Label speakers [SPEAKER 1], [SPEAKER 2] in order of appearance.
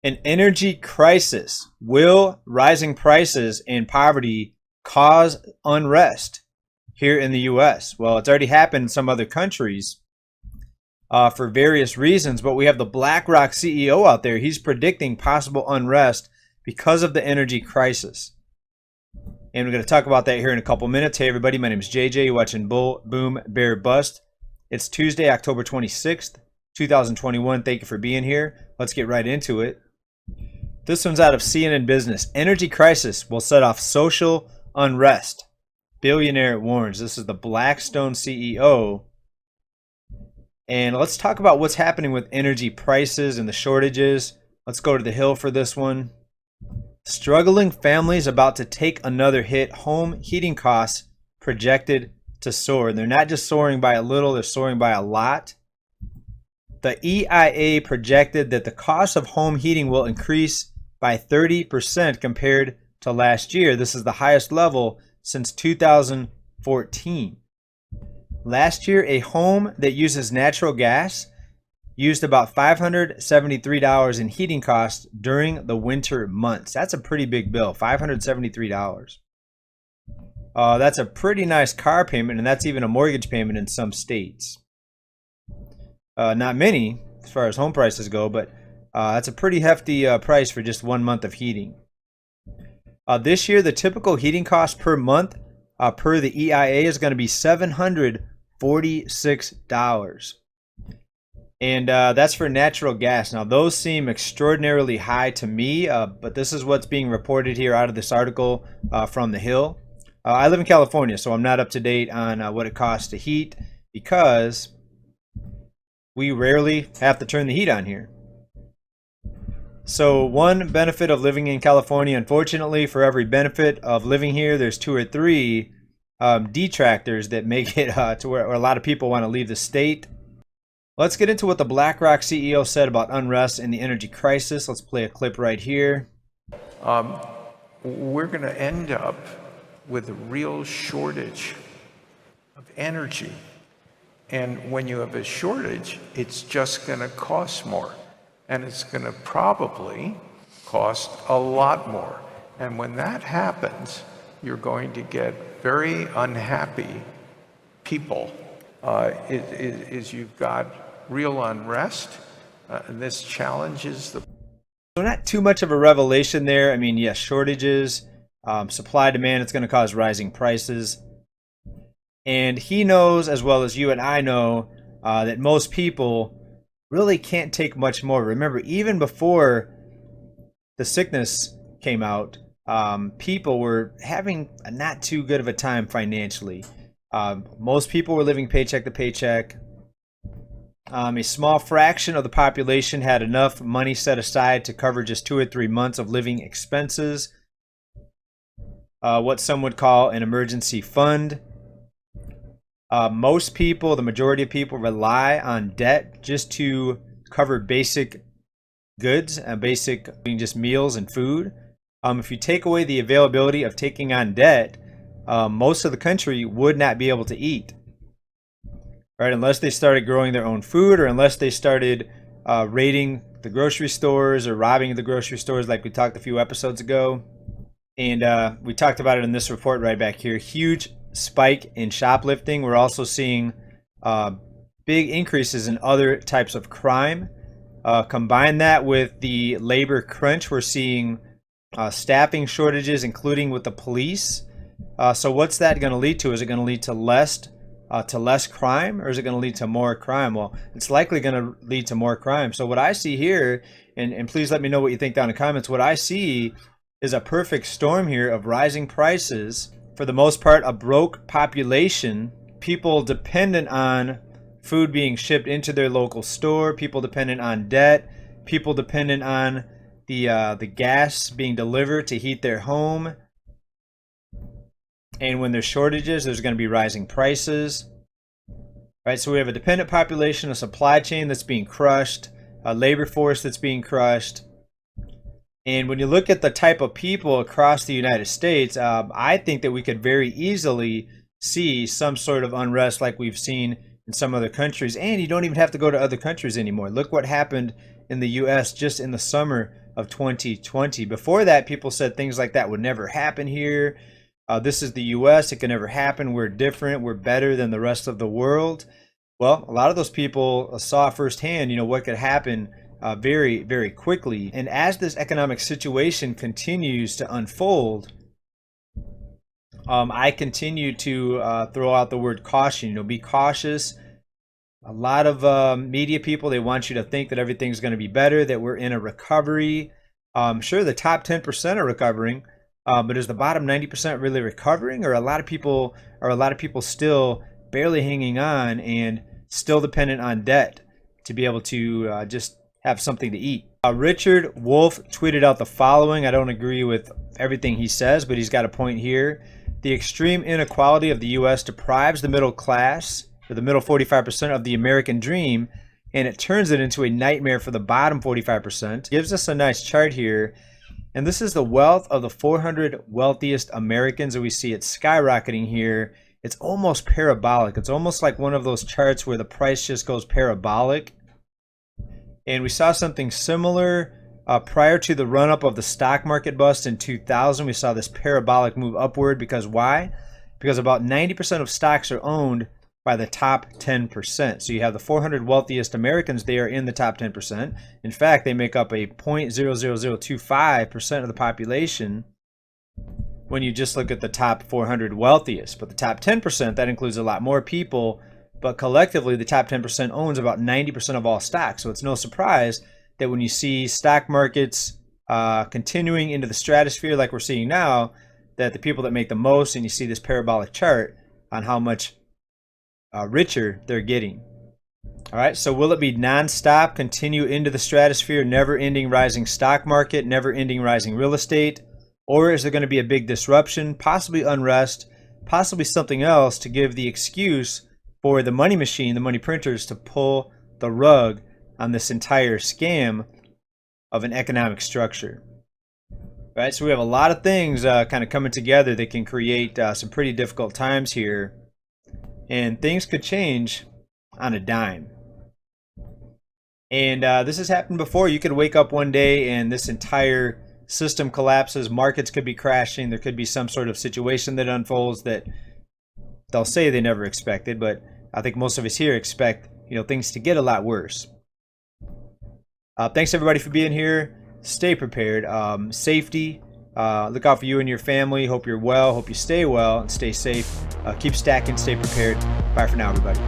[SPEAKER 1] An energy crisis. Will rising prices and poverty cause unrest here in the US? Well, it's already happened in some other countries for various reasons, but we have the BlackRock CEO out there. He's predicting possible unrest because of the energy crisis. And we're going to talk about that here in a couple minutes. Hey, everybody, my name is JJ. You're watching Bull, Boom, Bear, Bust. It's Tuesday, October 26th, 2021. Thank you for being here. Let's get right into it. This one's out of CNN Business. Energy crisis will set off social unrest. Billionaire warns. This is the Blackstone CEO. And let's talk about what's happening with energy prices and the shortages. Let's go to the Hill for this one. Struggling families about to take another hit. Home heating costs projected to soar. They're not just soaring by a little, they're soaring by a lot. The EIA projected that the cost of home heating will increase by 30% compared to last year. This is the highest level since 2014. Last year, a home that uses natural gas used about $573 in heating costs during the winter months. That's a pretty big bill, $573. That's a pretty nice car payment, and that's even a mortgage payment in some states. Not many as far as home prices go, but that's a pretty hefty price for just 1 month of heating. This year, the typical heating cost per month per the EIA is going to be $746. And that's for natural gas. Now, those seem extraordinarily high to me, but this is what's being reported here out of this article from The Hill. I live in California, so I'm not up to date on what it costs to heat because we rarely have to turn the heat on here. So one benefit of living in California, unfortunately, for every benefit of living here, there's 2 or 3 detractors that make it to where a lot of people want to leave the state. Let's get into what the BlackRock CEO said about unrest and the energy crisis. Let's play a clip right here.
[SPEAKER 2] We're going to end up with a real shortage of energy. And when you have a shortage, it's just going to cost more. And it's going to probably cost a lot more. And when that happens, you're going to get very unhappy people. You've got real unrest. And this challenges the...
[SPEAKER 1] So not too much of a revelation there. I mean, yes, shortages, supply, demand, it's going to cause rising prices. And he knows, as well as you and I know, that most people really can't take much more. Remember, even before the sickness came out, people were having a not too good of a time financially. Most people were living paycheck to paycheck. A small fraction of the population had enough money set aside to cover just 2 or 3 months of living expenses, what some would call an emergency fund. Most people, the majority of people, rely on debt just to cover basic goods and basic just meals and food. If you take away the availability of taking on debt, most of the country would not be able to eat, right? Unless they started growing their own food, or unless they started raiding the grocery stores or robbing the grocery stores like we talked a few episodes ago. And we talked about it in this report right back here. Huge spike in shoplifting. We're also seeing big increases in other types of crime. Combine that with the labor crunch, we're seeing staffing shortages, including with the police. So what's that going to lead to? Is it going to lead to less crime, or is it going to lead to more crime? Well, it's likely going to lead to more crime. So what I see here, and please let me know what you think down in the comments, what I see is a perfect storm here of rising prices. For the most part, a broke population, people dependent on food being shipped into their local store, people dependent on debt, people dependent on the gas being delivered to heat their home. And when there's shortages, there's going to be rising prices. Right, so we have a dependent population, a supply chain that's being crushed, a labor force that's being crushed. And when you look at the type of people across the United States, I think that we could very easily see some sort of unrest like we've seen in some other countries. And you don't even have to go to other countries anymore. Look what happened in the U.S. just in the summer of 2020. Before that, people said things like that would never happen here. This is the US, it can never happen. We're different, we're better than the rest of the world. Well, a lot of those people saw firsthand, what could happen very, very quickly. And as this economic situation continues to unfold, I continue to throw out the word caution. Be cautious. A lot of media people, they want you to think that everything's going to be better, that we're in a recovery. Sure, the top 10% are recovering, but is the bottom 90% really recovering, or a lot of people still barely hanging on and still dependent on debt to be able to just have something to eat? Richard Wolff tweeted out the following. I don't agree with everything he says, but he's got a point here. The extreme inequality of the U.S. deprives the middle class, or the middle 45% of the American dream, and it turns it into a nightmare for the bottom 45%. Gives us a nice chart here. And this is the wealth of the 400 wealthiest Americans, and we see it skyrocketing here. It's almost parabolic. It's almost like one of those charts where the price just goes parabolic. And we saw something similar prior to the run-up of the stock market bust in 2000. We saw this parabolic move upward because why? Because about 90% of stocks are owned by the top 10%. So you have the 400 wealthiest Americans, they are in the top 10%. In fact, they make up a 0.00025% of the population when you just look at the top 400 wealthiest. But the top 10%, that includes a lot more people, but collectively the top 10% owns about 90% of all stocks. So it's no surprise that when you see stock markets continuing into the stratosphere like we're seeing now, that the people that make the most, and you see this parabolic chart on how much richer they're getting. All right, so will it be nonstop, continue into the stratosphere, never-ending rising stock market, never-ending rising real estate? Or is there going to be a big disruption, possibly unrest, possibly something else to give the excuse for the money machine, the money printers, to pull the rug on this entire scam of an economic structure? Right, so we have a lot of things kind of coming together that can create some pretty difficult times here. And things could change on a dime. And this has happened before. You could wake up one day and this entire system collapses. Markets could be crashing. There could be some sort of situation that unfolds that they'll say they never expected. But I think most of us here expect things to get a lot worse. Thanks everybody for being here. Stay prepared. Safety. Look out for you and your family. Hope you're well. Hope you stay well and stay safe. Keep stacking. Stay prepared. Bye for now, everybody.